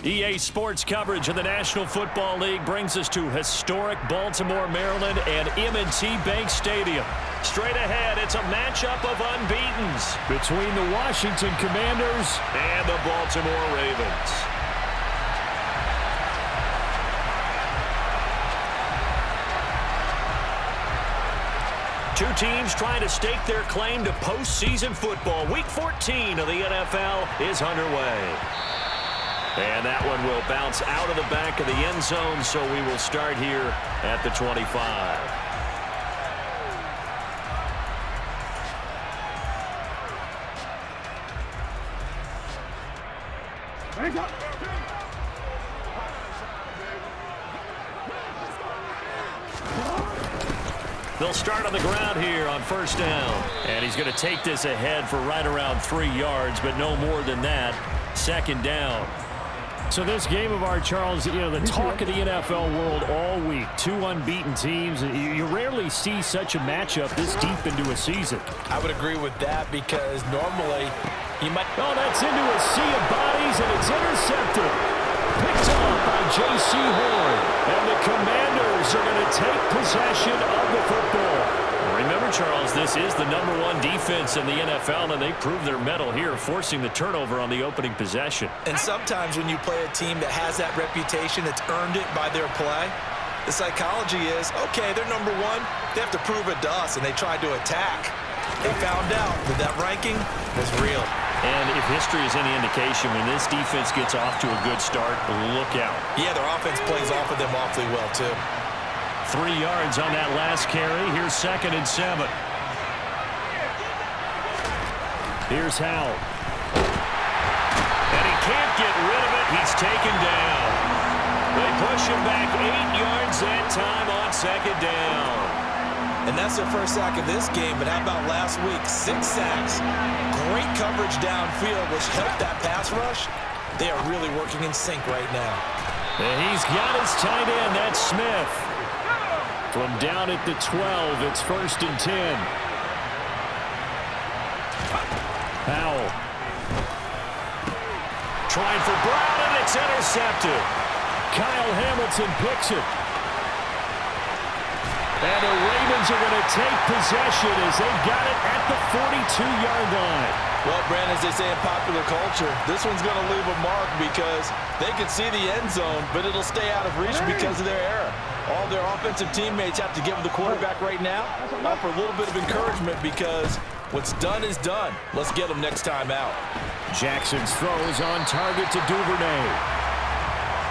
EA Sports coverage of the National Football League brings us to historic Baltimore, Maryland, and M&T Bank Stadium. Straight ahead, it's a matchup of unbeatens between the Washington Commanders and the Baltimore Ravens. Two teams trying to stake their claim to postseason football. Week 14 of the NFL is underway. And that one will bounce out of the back of the end zone, so we will start here at the 25. They'll start on the ground here on first down. And he's going to take this ahead for right around 3 yards, but no more than that. Second down. So this game of ours, Charles, you know, the talk of the NFL world all week. Two unbeaten teams. You rarely see such a matchup this deep into a season. I would agree with that because normally you might... Oh, that's into a sea of bodies, and it's intercepted. Picked off by J.C. Horn. And the Commanders are going to take possession of the football. Remember, Charles, this is the #1 defense in the NFL, and they proved their mettle here, forcing the turnover on the opening possession. And sometimes when you play a team that has that reputation, that's earned it by their play, the psychology is, okay, they're #1, they have to prove it to us, and they tried to attack. They found out that that ranking was real. And if history is any indication, when this defense gets off to a good start, look out. Yeah, their offense plays off of them awfully well, too. 3 yards on that last carry. Here's 2nd and 7. Here's Howell. And he can't get rid of it. He's taken down. They push him back 8 yards that time on 2nd down. And that's their first sack of this game, but how about last week? 6 sacks, great coverage downfield, which helped that pass rush. They are really working in sync right now. And he's got his tight end, that's Smith. From down at the 12, it's 1st and 10. Howell. Trying for Brown, and it's intercepted. Kyle Hamilton picks it. And the Ravens are going to take possession as they've got it at the 42-yard line. Well, Brandon, as they say in popular culture, this one's going to leave a mark because they can see the end zone, but it'll stay out of reach because of their error. All their offensive teammates have to give the quarterback right now offer a little bit of encouragement because what's done is done. Let's get them next time out. Jackson's throws on target to Duvernay.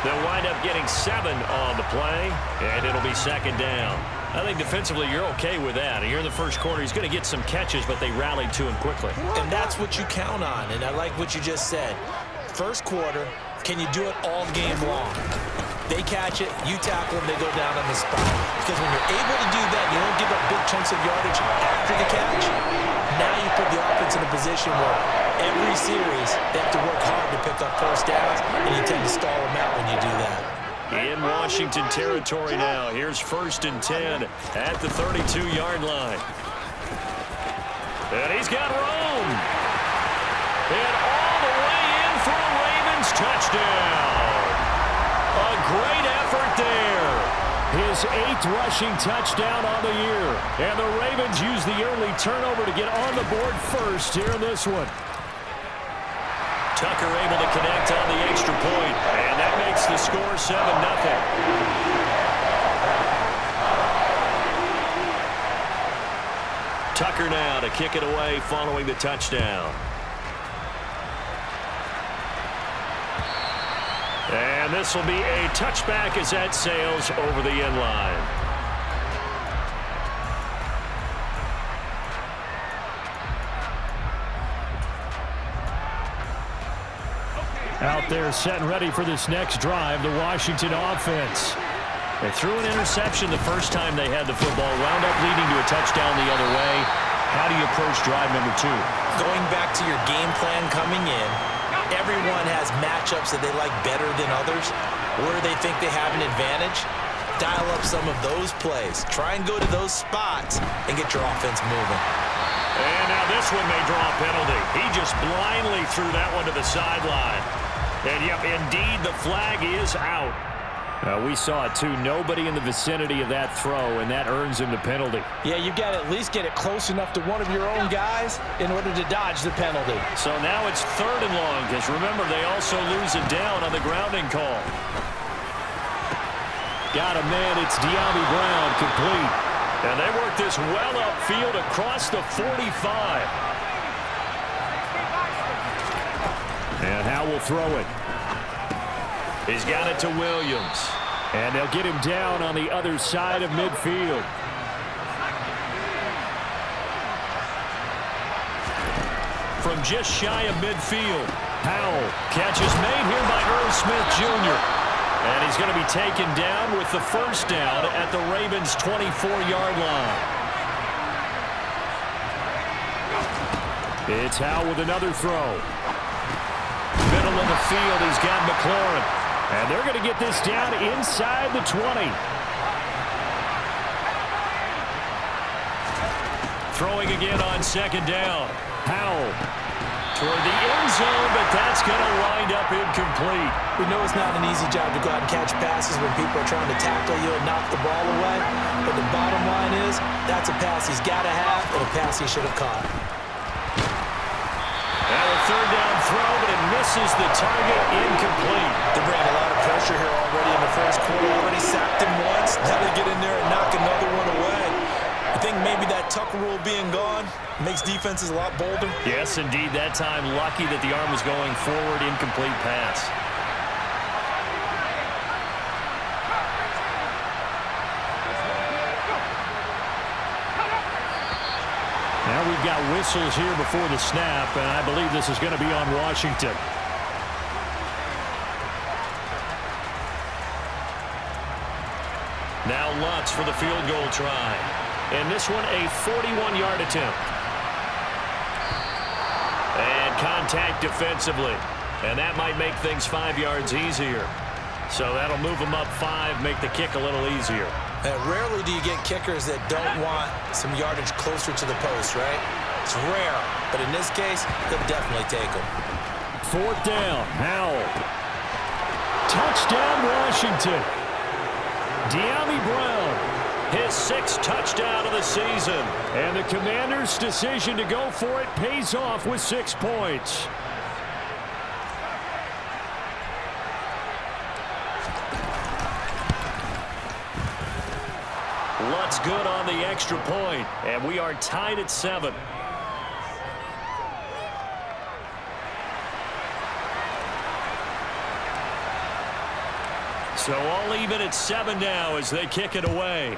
They'll wind up getting 7 on the play, and it'll be 2nd down. I think defensively you're okay with that. Here in the first quarter, he's going to get some catches, but they rallied to him quickly. And that's what you count on, and I like what you just said. First quarter, can you do it all game long? They catch it, you tackle them, they go down on the spot. Because when you're able to do that, you don't give up big chunks of yardage after the catch. Now you put the offense in a position where every series they have to work hard to pick up first downs, and you tend to stall them out when you do that. In Washington territory now. Here's 1st and 10 at the 32-yard line. And he's got room. And all the way in for a Ravens touchdown. A great effort there. His 8th rushing touchdown on the year. And the Ravens use the early turnover to get on the board first here in this one. Tucker able to connect on the extra point, and that makes the score 7-0. Tucker now to kick it away following the touchdown. And this will be a touchback as that sails over the end line. Out there set and ready for this next drive, the Washington offense. They threw an interception the first time they had the football, wound up leading to a touchdown the other way. How do you approach drive number 2? Going back to your game plan coming in, everyone has matchups that they like better than others, where they think they have an advantage. Dial up some of those plays. Try and go to those spots and get your offense moving. And now this one may draw a penalty. He just blindly threw that one to the sideline. And, yep, indeed, the flag is out. We saw it, too. Nobody in the vicinity of that throw, and that earns him the penalty. Yeah, you've got to at least get it close enough to one of your own guys in order to dodge the penalty. So now it's 3rd and long, because remember, they also lose it down on the grounding call. Got a man. It's Dyami Brown, complete. And they work this well upfield across the 45. And Howe will throw it. He's got it to Williams. And they'll get him down on the other side of midfield. From just shy of midfield, Powell. Catch is made here by Irv Smith Jr. And he's going to be taken down with the first down at the Ravens' 24-yard line. It's Howe with another throw. Middle of the field, he's got McLaurin. And they're going to get this down inside the 20. Throwing again on 2nd down. Powell toward the end zone, but that's going to wind up incomplete. We know it's not an easy job to go out and catch passes when people are trying to tackle you and knock the ball away. But the bottom line is, that's a pass he's got to have and a pass he should have caught. And a 3rd down throw, but it misses the target, incomplete. They're bringing a lot of pressure here already in the first quarter. Already sacked him once. Now they get in there and knock another one away. I think maybe that Tucker rule being gone makes defenses a lot bolder. Yes, indeed. That time, lucky that the arm was going forward, incomplete pass. Now we've got whistles here before the snap, and I believe this is going to be on Washington. Now Lutz for the field goal try. And this one a 41-yard attempt. And contact defensively. And that might make things 5 yards easier. So that'll move them up 5, make the kick a little easier. Rarely do you get kickers that don't want some yardage closer to the post, right? It's rare, but in this case, they'll definitely take them. 4th down, Howell. Touchdown, Washington. Dyami Brown, his 6th touchdown of the season. And the Commanders' decision to go for it pays off with 6 points. Lutz good on the extra point, and we are tied at 7. So all even at 7 now as they kick it away.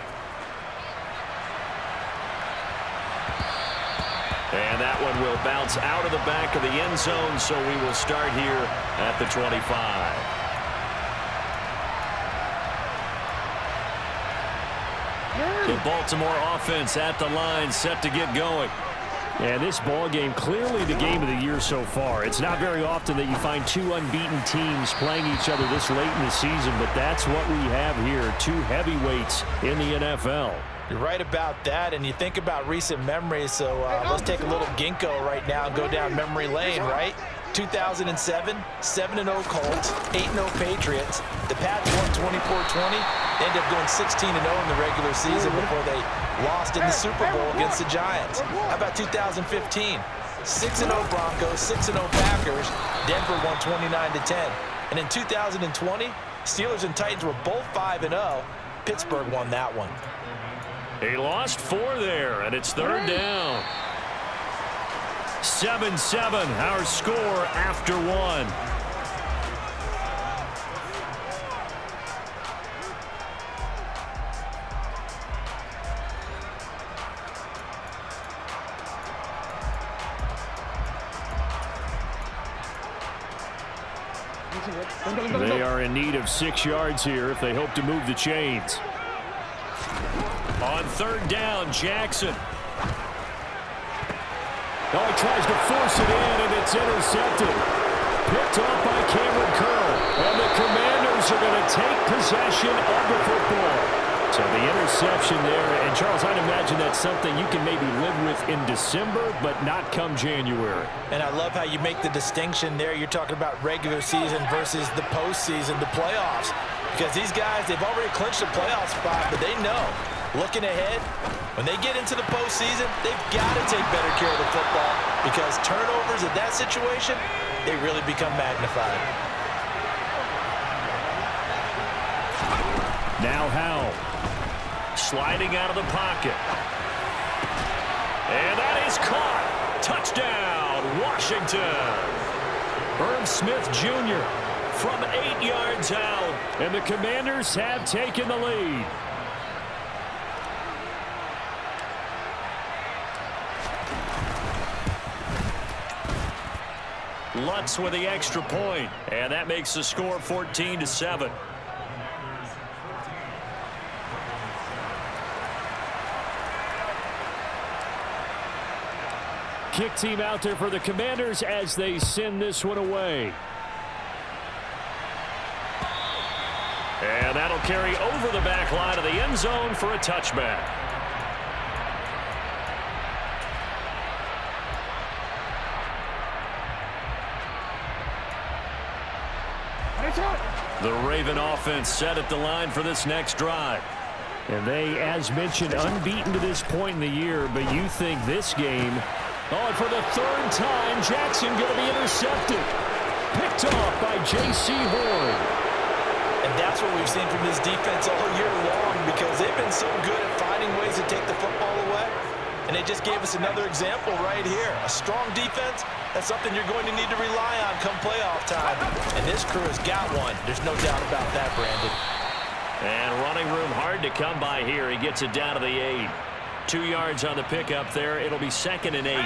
And that one will bounce out of the back of the end zone, so we will start here at the 25. The Baltimore offense at the line, set to get going. And this ball game, clearly the game of the year so far. It's not very often that you find 2 unbeaten teams playing each other this late in the season, but that's what we have here, 2 heavyweights in the NFL. You're right about that, and you think about recent memories, so let's take a little ginkgo right now and go down memory lane, right? 2007, 7-0 Colts, 8-0 Patriots. The Pats won 24-20. They ended up going 16-0 in the regular season before they lost in the Super Bowl against the Giants. How about 2015? 6-0 Broncos, 6-0 Packers. Denver won 29-10. And in 2020, Steelers and Titans were both 5-0. Pittsburgh won that one. He lost 4 there, and it's 3rd down. 7-7, our score after 1. They are in need of 6 yards here if they hope to move the chains. On 3rd down, Jackson. Oh, he tries to force it in, and it's intercepted. Picked off by Cameron Curl. And the Commanders are going to take possession of the football. So the interception there, and Charles, I'd imagine that's something you can maybe live with in December, but not come January. And I love how you make the distinction there. You're talking about regular season versus the postseason, the playoffs. Because these guys, they've already clinched a playoff spot, but they know, looking ahead, when they get into the postseason, they've got to take better care of the football because turnovers in that situation, they really become magnified. Now Howell. Sliding out of the pocket. And that is caught. Touchdown, Washington. Irv Smith Jr. from 8 yards out. And the Commanders have taken the lead. Lutz with the extra point. And that makes the score 14-7. Kick team out there for the Commanders as they send this one away. And that'll carry over the back line of the end zone for a touchback. The Raven offense set at the line for this next drive. And they, as mentioned, unbeaten to this point in the year, but you think this game... Oh, and for the third time, Jackson going to be intercepted. Picked off by J.C. Horn. And that's what we've seen from this defense all year long because they've been so good at finding ways to take the football away. And they just gave us another example right here. A strong defense, that's something you're going to need to rely on come playoff time. And this crew has got one. There's no doubt about that, Brandon. And running room hard to come by here. He gets it down to the 8. 2 yards on the pickup there. It'll be 2nd and 8.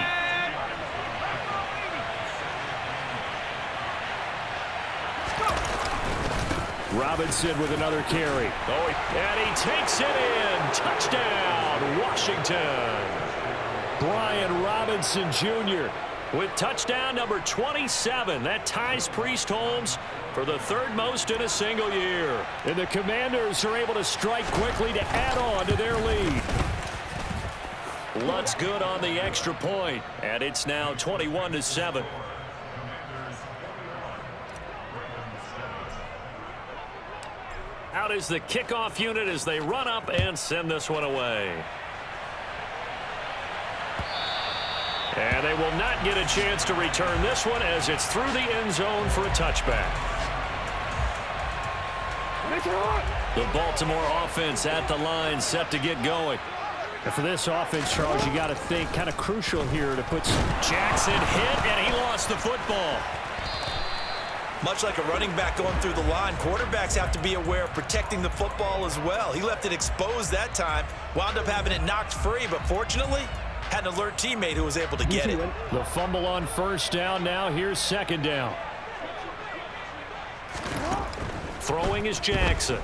Robinson with another carry. Oh, and he takes it in. Touchdown, Washington. Brian Robinson Jr. with touchdown number 27. That ties Priest Holmes for the 3rd most in a single year. And the Commanders are able to strike quickly to add on to their lead. Lutz good on the extra point, and it's now 21-7. Out is the kickoff unit as they run up and send this one away. And they will not get a chance to return this one as it's through the end zone for a touchback. The Baltimore offense at the line set to get going. And for this offense, Charles, you got to think kind of crucial here to put Jackson hit, and he lost the football. Much like a running back going through the line, quarterbacks have to be aware of protecting the football as well. He left it exposed that time, wound up having it knocked free, but fortunately, had an alert teammate who was able to get it. The fumble on first down now. Here's 2nd down. Throwing is Jackson.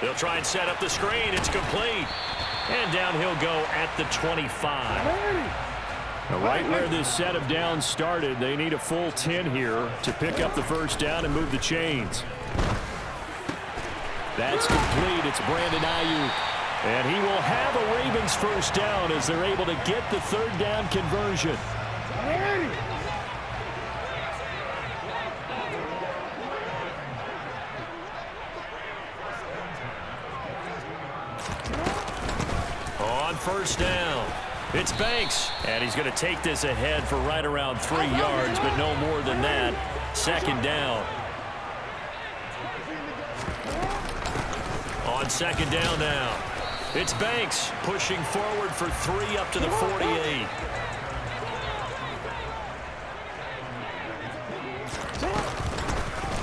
They'll try and set up the screen. It's complete. And down he'll go at the 25. Now, right where this set of downs started, they need a full 10 here to pick up the first down and move the chains. That's complete. It's Brandon Ayuk. And he will have a Ravens first down as they're able to get the 3rd down conversion. On first down, it's Banks. And he's going to take this ahead for right around 3 yards, but no more than that. 2nd down. On 2nd down now. It's Banks pushing forward for 3 up to the 48.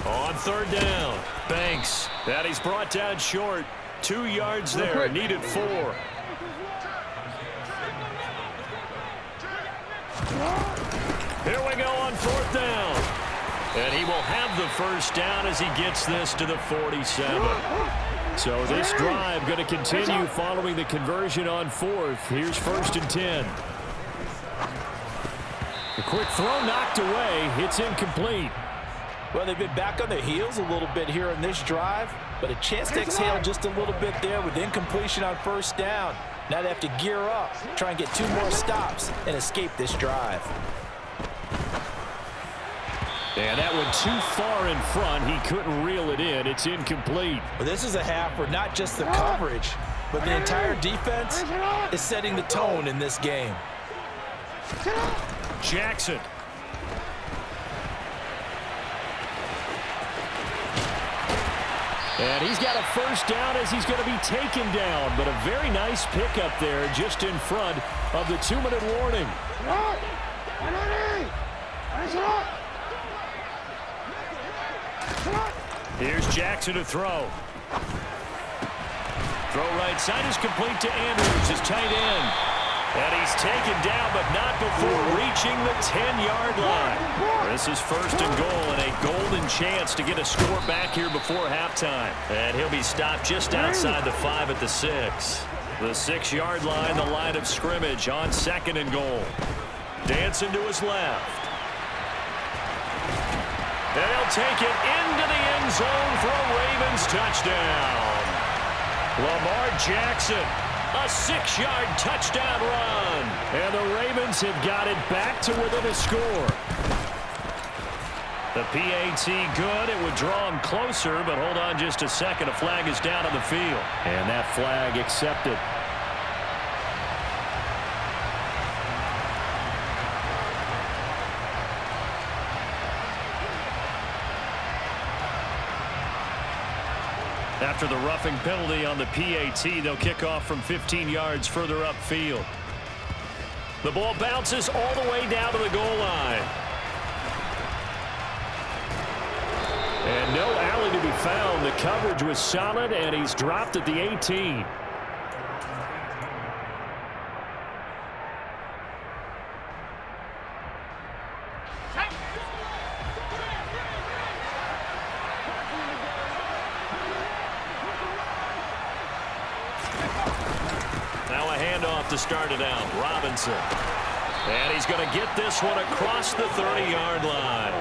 On 3rd down, Banks. That he's brought down short. 2 yards there, needed 4. Here we go on 4th down. And he will have the first down as he gets this to the 47. So this drive going to continue following the conversion on 4th. Here's 1st and 10. The quick throw knocked away. It's incomplete. Well, they've been back on their heels a little bit here in this drive, but a chance to exhale just a little bit there with incompletion on first down. Now they have to gear up, try and get 2 more stops, and escape this drive. And that one too far in front. He couldn't reel it in. It's incomplete. Well, this is a half where not just the coverage, but the entire defense is setting the tone in this game. Jackson. And he's got a first down as he's going to be taken down. But a very nice pickup there just in front of the 2-minute warning. Here's Jackson to throw. Throw right side is complete to Andrews, his tight end. And he's taken down, but not before reaching the 10-yard line. This is first and goal and a golden chance to get a score back here before halftime. And he'll be stopped just outside the 5 at the 6. The 6-yard line, the line of scrimmage on second and goal. Dancing to his left. They'll take it into the end zone for a Ravens touchdown. Lamar Jackson, a 6-yard touchdown run. And the Ravens have got it back to within a score. The PAT good. It would draw him closer, but hold on just a second. A flag is down on the field. And that flag accepted. After the roughing penalty on the PAT, they'll kick off from 15 yards further upfield. The ball bounces all the way down to the goal line. And no alley to be found. The coverage was solid, and he's dropped at the 18. To start it out, Robinson. And he's going to get this one across the 30-yard line.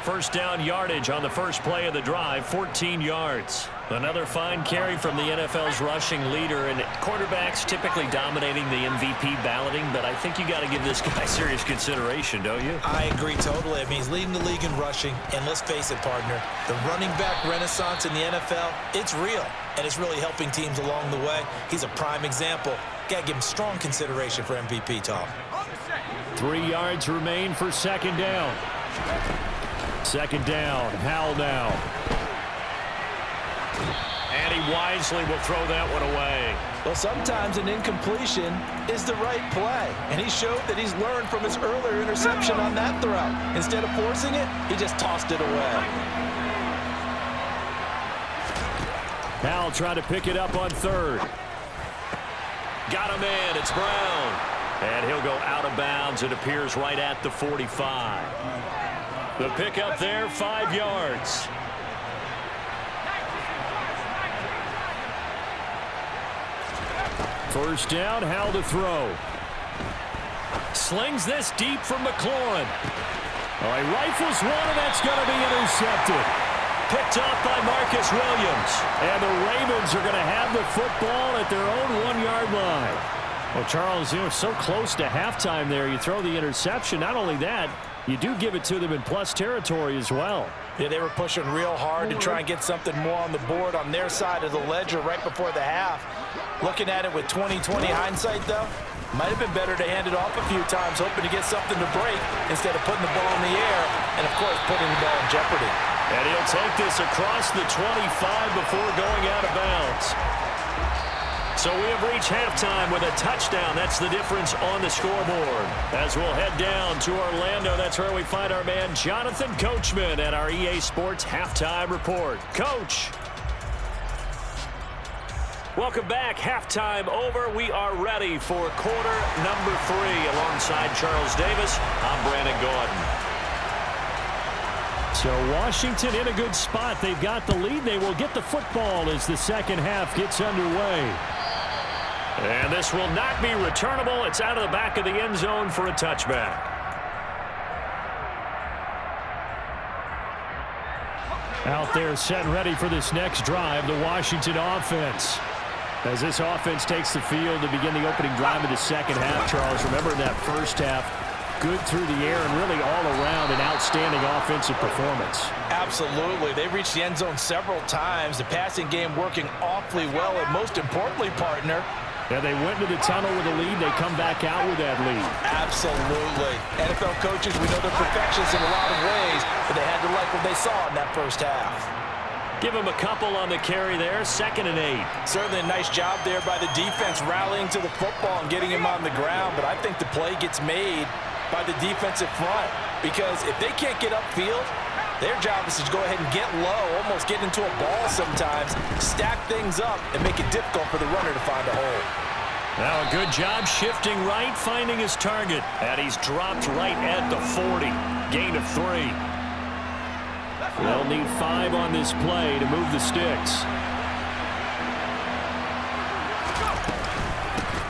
First down yardage on the first play of the drive, 14 yards. Another fine carry from the NFL's rushing leader, and quarterbacks typically dominating the MVP balloting, but I think you got to give this guy serious consideration, don't you? I agree totally. I mean, he's leading the league in rushing, and let's face it, partner, the running back renaissance in the NFL, it's real, and it's really helping teams along the way. He's a prime example. Got to give him strong consideration for MVP talk. 3 yards remain for second down. Second down, Howell now. And he wisely will throw that one away. Well, sometimes an incompletion is the right play, and he showed that he's learned from his earlier interception on that throw. Instead of forcing it, he just tossed it away. Howell trying to pick it up on third. Got him in. It's Brown. And he'll go out of bounds. It appears right at the 45. The pickup there, 5 yards. First down, Howell to throw. Slings this deep from McLaurin. Oh, he rifles one, and that's going to be intercepted. Picked up by Marcus Williams. And the Ravens are going to have the football at their own 1-yard line. Well, Charles, you know, so close to halftime there. You throw the interception. Not only that, you do give it to them in plus territory as well. Yeah, they were pushing real hard to try and get something more on the board on their side of the ledger right before the half. Looking at it with 20/20 hindsight, though, might have been better to hand it off a few times, hoping to get something to break instead of putting the ball in the air and, of course, putting the ball in jeopardy. And he'll take this across the 25 before going out of bounds. So we have reached halftime with a touchdown. That's the difference on the scoreboard. As we'll head down to Orlando, that's where we find our man Jonathan Coachman at our EA Sports Halftime Report. Coach. Welcome back. Halftime over. We are ready for quarter number 3. Alongside Charles Davis, I'm Brandon Gordon. So Washington in a good spot. They've got the lead. They will get the football as the second half gets underway. And this will not be returnable. It's out of the back of the end zone for a touchback. Out there set and ready for this next drive, the Washington offense. As this offense takes the field to begin the opening drive of the second half, Charles, remember in that first half, good through the air and really all around an outstanding offensive performance. Absolutely. They reached the end zone several times. The passing game working awfully well, and most importantly, partner, yeah, they went into the tunnel with a lead. They come back out with that lead. Absolutely. NFL coaches, we know they're perfectionists in a lot of ways, but they had to like what they saw in that first half. Give him a couple on the carry there, 2nd and 8. Certainly a nice job there by the defense rallying to the football and getting him on the ground, but I think the play gets made by the defensive front, because if they can't get upfield, their job is to go ahead and get low, almost get into a ball sometimes, stack things up, and make it difficult for the runner to find a hole. Now a good job shifting right, finding his target. And he's dropped right at the 40. Gain of 3. They'll need 5 on this play to move the sticks.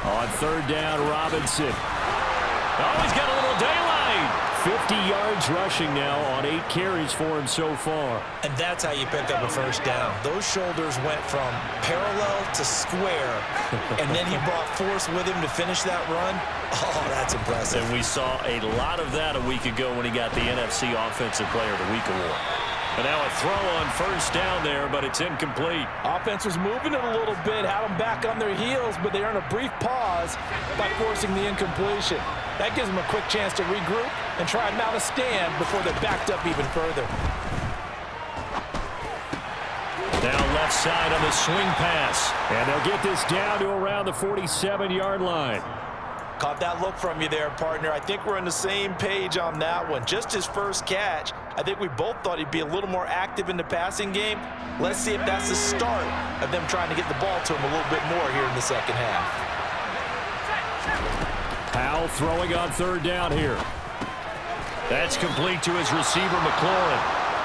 On 3rd down, Robinson. Oh, he's got a little daylight. 50 yards rushing now on 8 carries for him so far. And that's how you pick up a first down. Those shoulders went from parallel to square, and then he brought force with him to finish that run. Oh, that's impressive. And we saw a lot of that a week ago when he got the NFC Offensive Player of the Week award. And now a throw on 1st down there, but it's incomplete. Offense was moving it a little bit, had them back on their heels, but they earned a brief pause by forcing the incompletion. That gives them a quick chance to regroup and try and mount a stand before they're backed up even further. Now left side on the swing pass. And they'll get this down to around the 47-yard line. Caught that look from you there, partner. I think we're on the same page on that one. Just his first catch. I think we both thought he'd be a little more active in the passing game. Let's see if that's the start of them trying to get the ball to him a little bit more here in the second half. Powell throwing on 3rd down here. That's complete to his receiver, McLaurin.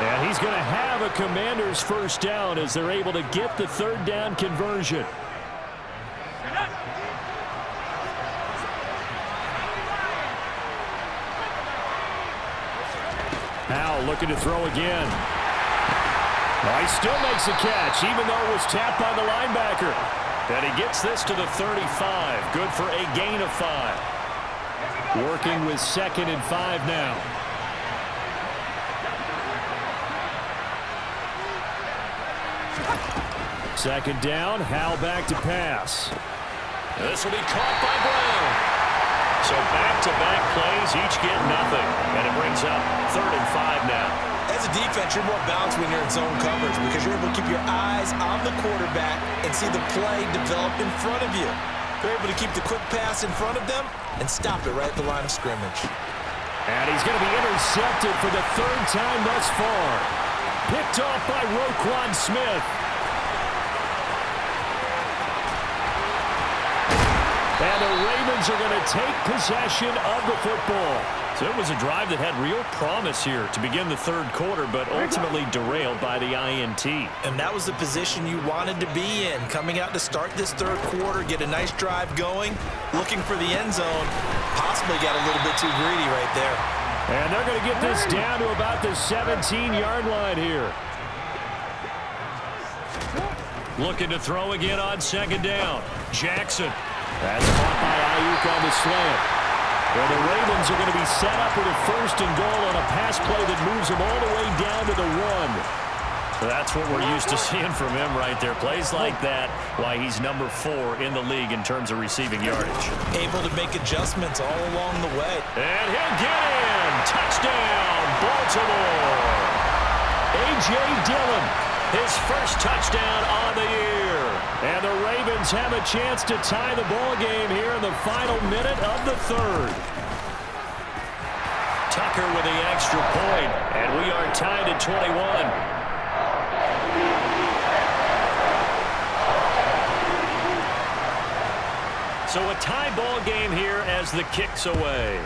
And he's going to have a Commanders first down as they're able to get the 3rd down conversion. Powell looking to throw again. Well, he still makes a catch, even though it was tapped by the linebacker. And he gets this to the 35. Good for a gain of 5. Working with 2nd and 5 now. Second down, Howell back to pass. This will be caught by Brown. So back-to-back plays, each get nothing. And it brings up 3rd and 5 now. As a defense, you're more balanced when you're in zone coverage because you're able to keep your eyes on the quarterback and see the play develop in front of you. They're able to keep the quick pass in front of them and stop it right at the line of scrimmage. And he's going to be intercepted for the 3rd time thus far. Picked off by Roquan Smith. And the Ravens are going to take possession of the football. So it was a drive that had real promise here to begin the 3rd quarter, but ultimately derailed by the INT. And that was the position you wanted to be in. Coming out to start this 3rd quarter, get a nice drive going, looking for the end zone. Possibly got a little bit too greedy right there. And they're going to get this down to about the 17-yard line here. Looking to throw again on 2nd down. Jackson. That's caught by Ayuk on the slant. Well, the Ravens are going to be set up with a 1st and goal on a pass play that moves them all the way down to the 1. So that's what we're used to seeing from him right there. Plays like that, why he's number 4 in the league in terms of receiving yardage. Able to make adjustments all along the way. And he'll get in. Touchdown, Baltimore. A.J. Dillon, his first touchdown on the year. And the Ravens have a chance to tie the ball game here in the final minute of the 3rd. Tucker with the extra point, and we are tied at 21. So a tie ball game here as the kick's away.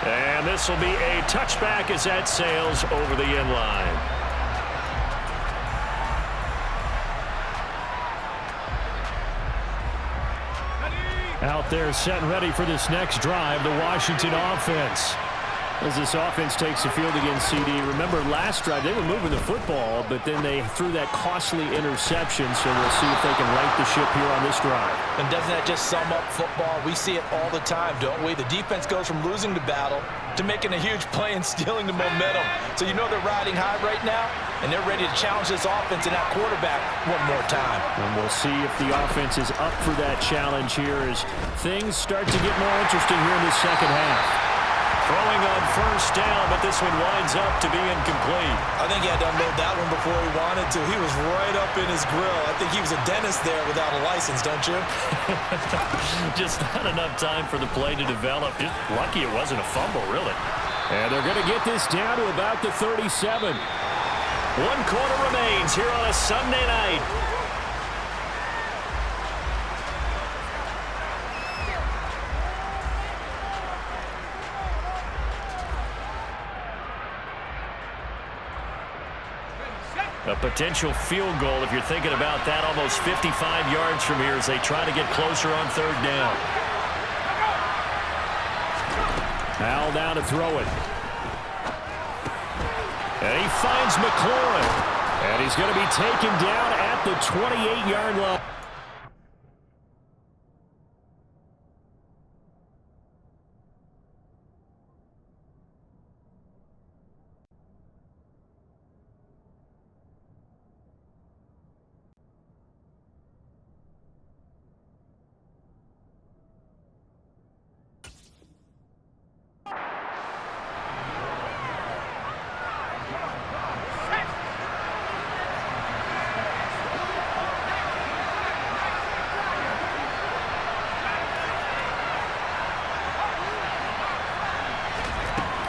And this will be a touchback as that sails over the end line. Out there set and ready for this next drive, the Washington offense. As this offense takes the field against CD, remember last drive they were moving the football, but then they threw that costly interception, so we'll see if they can right the ship here on this drive. And doesn't that just sum up football? We see it all the time, don't we? The defense goes from losing the battle to making a huge play and stealing the momentum. So you know they're riding high right now, and they're ready to challenge this offense and that quarterback one more time. And we'll see if the offense is up for that challenge here as things start to get more interesting here in the second half. Throwing on first down, but this one winds up to be incomplete. I think he had to unload that one before he wanted to. He was right up in his grill. I think he was a dentist there without a license, don't you? Just not enough time for the play to develop. Just lucky it wasn't a fumble, really. And they're going to get this down to about the 37. 1 quarter remains here on a Sunday night. A potential field goal, if you're thinking about that, almost 55 yards from here as they try to get closer on third down. Al down to throw it. And he finds McLaurin. And he's going to be taken down at the 28-yard line.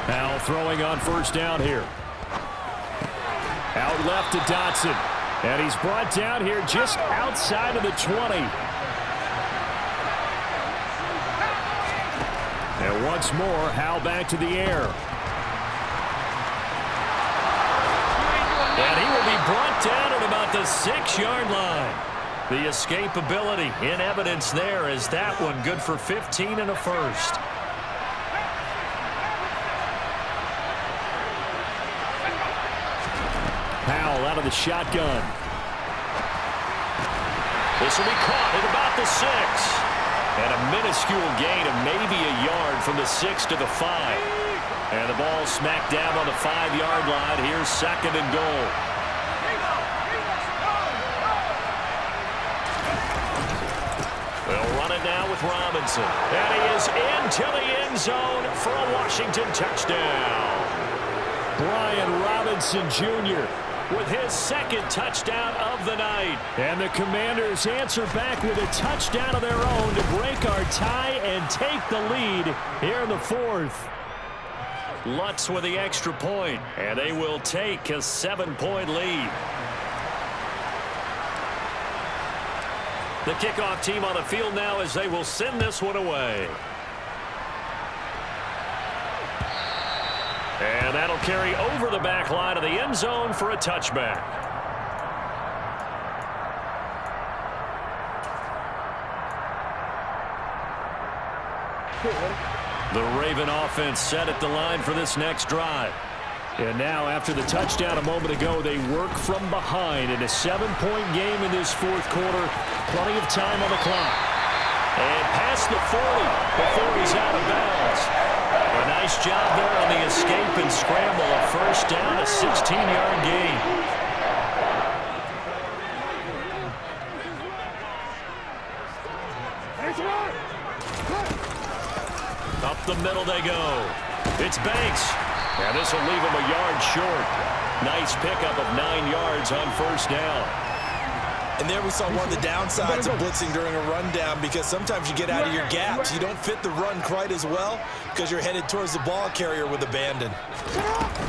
Now throwing on first down here. Out left to Dotson. And he's brought down here just outside of the 20. And once more, Hal back to the air. And he will be brought down at about the 6-yard line. The escapability in evidence there as that one good for 15 and a first. Powell out of the shotgun. This will be caught at about the 6. And a minuscule gain of maybe a yard from the 6 to the 5. And the ball smacked down on the 5-yard line. Here's second and goal. They'll run it now with Robinson. And he is into the end zone for a Washington touchdown. Brian Robinson Jr. with his second touchdown of the night. And the Commanders answer back with a touchdown of their own to break our tie and take the lead here in the fourth. Lutz with the extra point, and they will take a 7-point lead. The kickoff team on the field now as they will send this one away. And that'll carry over the back line of the end zone for a touchback. The Raven offense set at the line for this next drive. And now, after the touchdown a moment ago, they work from behind in a 7-point game in this fourth quarter. Plenty of time on the clock. And past the 40 before he's out of bounds. A nice job there on the escape and scramble. A first down, a 16-yard gain. Up the middle they go. It's Banks. And this will leave him a yard short. Nice pickup of 9 yards on first down. And there we saw one of the downsides of blitzing during a rundown, because sometimes you get out of your gaps. You don't fit the run quite as well because you're headed towards the ball carrier with abandon.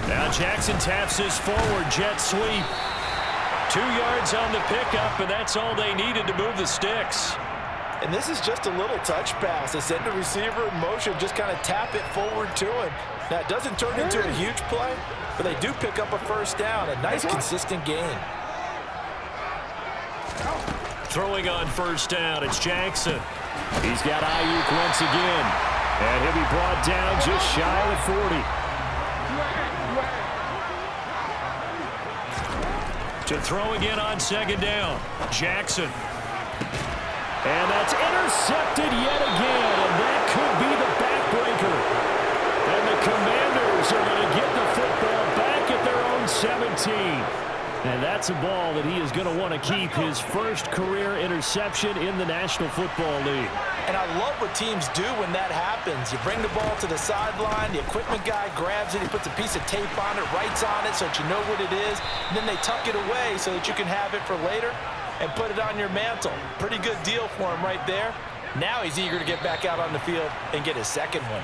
Now Jackson taps his forward jet sweep. 2 yards on the pickup, and that's all they needed to move the sticks. And this is just a little touch pass. They send the receiver in motion, just kind of tap it forward to him. Now, it doesn't turn into a huge play, but they do pick up a first down. A nice, consistent gain. Throwing on first down, it's Jackson. He's got Ayuk once again. And he'll be brought down just shy of the 40. To throw again on second down. Jackson. And that's intercepted yet again, and that could be the backbreaker. And the Commanders are going to get the football back at their own 17. And that's a ball that he is going to want to keep, his first career interception in the National Football League. And I love what teams do when that happens. You bring the ball to the sideline, the equipment guy grabs it, he puts a piece of tape on it, writes on it so that you know what it is, and then they tuck it away so that you can have it for later and put it on your mantle. Pretty good deal for him right there. Now he's eager to get back out on the field and get his second one.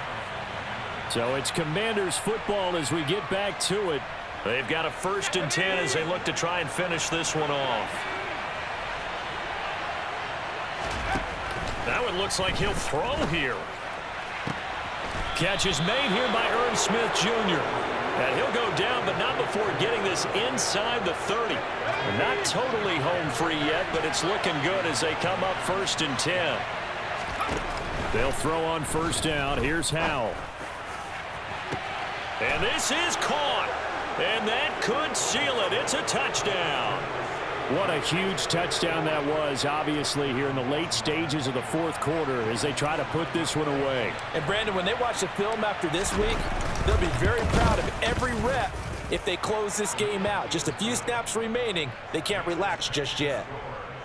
So it's Commanders football as we get back to it. They've got a 1st and 10 as they look to try and finish this one off. That one looks like he'll throw here. Catch is made here by Irv Smith Jr. And he'll go down, but not before getting this inside the 30. Not totally home free yet, but it's looking good as they come up 1st and 10. They'll throw on 1st down. Here's Howell. And this is caught. And that could seal it. It's a touchdown. What a huge touchdown that was, obviously, here in the late stages of the 4th quarter as they try to put this one away. And, Brandon, when they watch the film after this week, they'll be very proud of every rep if they close this game out. Just a few snaps remaining. They can't relax just yet.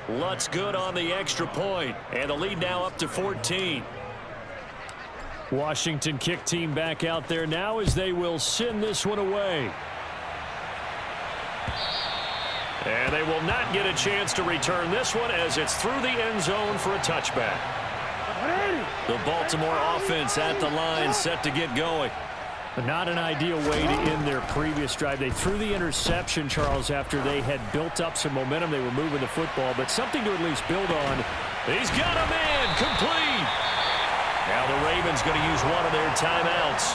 Lutz good on the extra point, and the lead now up to 14. Washington kick team back out there now as they will send this one away. And they will not get a chance to return this one as it's through the end zone for a touchback. The Baltimore offense at the line set to get going. Not an ideal way to end their previous drive. They threw the interception, Charles, after they had built up some momentum. They were moving the football, but something to at least build on. He's got a man complete. Now the Ravens going to use one of their timeouts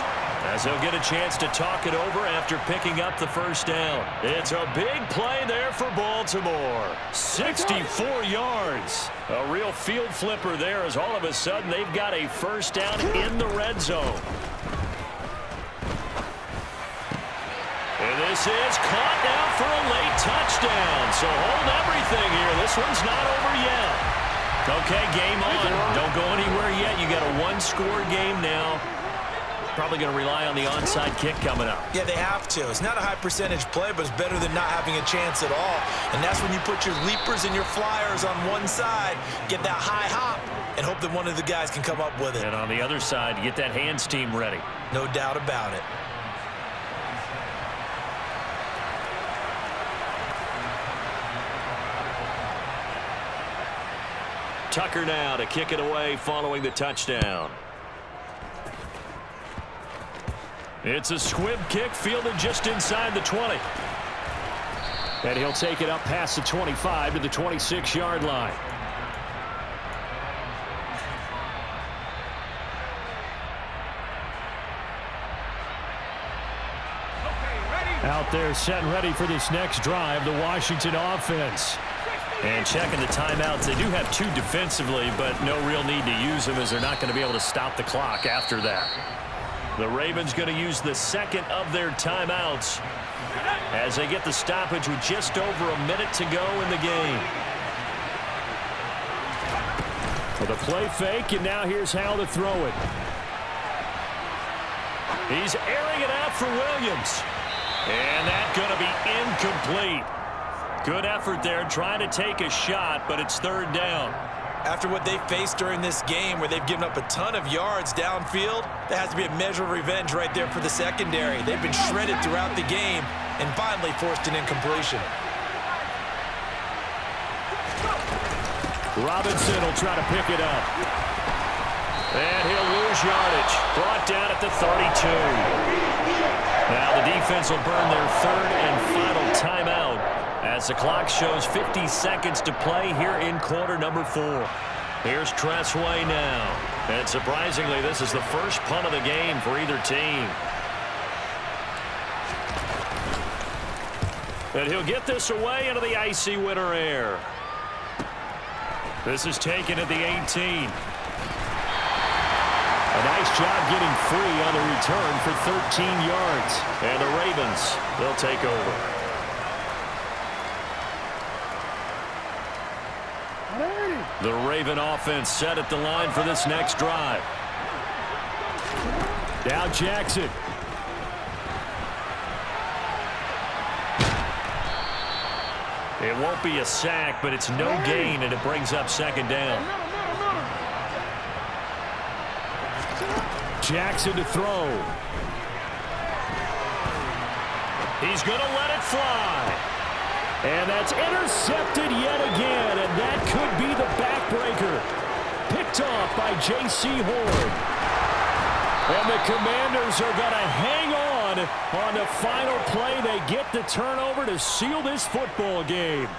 as they'll get a chance to talk it over after picking up the 1st down. It's a big play there for Baltimore. 64 yards. A real field flipper there as all of a sudden they've got a 1st down in the red zone. And this is caught now for a late touchdown. So hold everything here. This one's not over yet. Okay, game on. Don't go anywhere yet. You got a 1-score game now. Probably going to rely on the onside kick coming up. Yeah, they have to. It's not a high percentage play, but it's better than not having a chance at all. And that's when you put your leapers and your flyers on one side, get that high hop, and hope that one of the guys can come up with it. And on the other side, get that hands team ready. No doubt about it. Tucker now to kick it away following the touchdown. It's a squib kick fielded just inside the 20. And he'll take it up past the 25 to the 26-yard line. Out there set and ready for this next drive, the Washington offense. And checking the timeouts, they do have 2 defensively, but no real need to use them as they're not going to be able to stop the clock after that. The Ravens going to use the 2nd of their timeouts as they get the stoppage with just over a minute to go in the game. For the play fake, and now here's how to throw it. He's airing it out for Williams. And that's going to be incomplete. Good effort there trying to take a shot, but it's 3rd down. After what they faced during this game where they've given up a ton of yards downfield, there has to be a measure of revenge right there for the secondary. They've been shredded throughout the game and finally forced an incompletion. Robinson will try to pick it up. And he'll lose yardage. Brought down at the 32. Now the defense will burn their 3rd and final timeout as the clock shows 50 seconds to play here in quarter number 4. Here's Tressway now. And surprisingly, this is the first punt of the game for either team. And he'll get this away into the icy winter air. This is taken at the 18. A nice Nice job getting free on the return for 13 yards. And the Ravens, they'll take over. The Raven offense set at the line for this next drive. Now Jackson. It won't be a sack, but it's no gain, and it brings up second down. Jackson to throw. He's going to let it fly. And that's intercepted yet again, and that could be the backbreaker. Picked off by J.C. Horn. And the Commanders are going to hang on the final play. They get the turnover to seal this football game.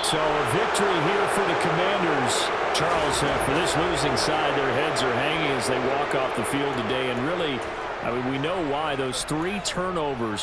So a victory here for the Commanders. Charles, for this losing side, their heads are hanging as they walk off the field today. And really, I mean, we know why. Those 3 turnovers